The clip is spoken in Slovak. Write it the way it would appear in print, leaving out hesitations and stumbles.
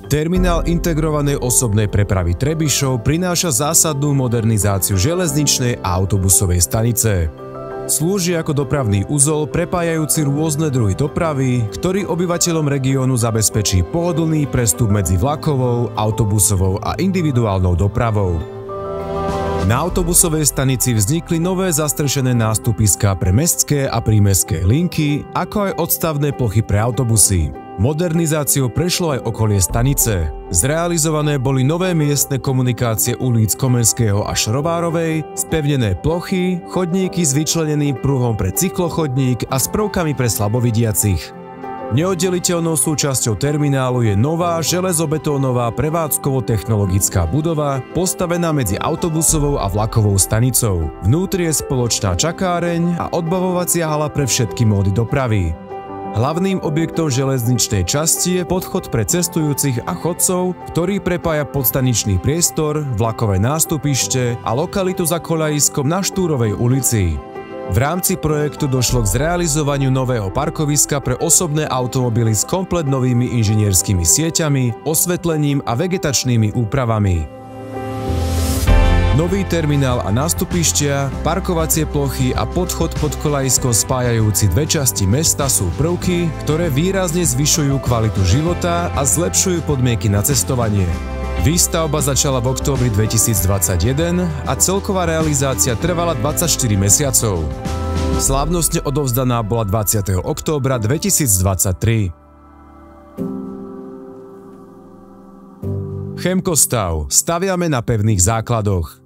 Terminál integrovanej osobnej prepravy Trebišov prináša zásadnú modernizáciu železničnej a autobusovej stanice. Slúži ako dopravný uzol prepájajúci rôzne druhy dopravy, ktorý obyvateľom regiónu zabezpečí pohodlný prestup medzi vlakovou, autobusovou a individuálnou dopravou. Na autobusovej stanici vznikli nové zastrešené nástupiská pre mestské a prímestské linky, ako aj odstavné plochy pre autobusy. Modernizáciou prešlo aj okolie stanice. Zrealizované boli nové miestne komunikácie ulic Komenského a Šrovárovej, spevnené plochy, chodníky s vyčleneným pruhom pre cyklochodník a s prvkami pre slabovidiacich. Neoddeliteľnou súčasťou terminálu je nová železobetónová prevádzkovo-technologická budova postavená medzi autobusovou a vlakovou stanicou. Vnútri je spoločná čakáreň a odbavovacia hala pre všetky módy dopravy. Hlavným objektom železničnej časti je podchod pre cestujúcich a chodcov, ktorý prepája podstaničný priestor, vlakové nástupište a lokalitu za koľajiskom na Štúrovej ulici. V rámci projektu došlo k zrealizovaniu nového parkoviska pre osobné automobily s komplet novými inžinierskými sieťami, osvetlením a vegetačnými úpravami. Nový terminál a nástupištia, parkovacie plochy a podchod pod koľajiskom spájajúci dve časti mesta sú prvky, ktoré výrazne zvyšujú kvalitu života a zlepšujú podmienky na cestovanie. Výstavba začala v októbri 2021 a celková realizácia trvala 24 mesiacov. Slávnostne odovzdaná bola 20. októbra 2023. Chemkostav. Staviame na pevných základoch.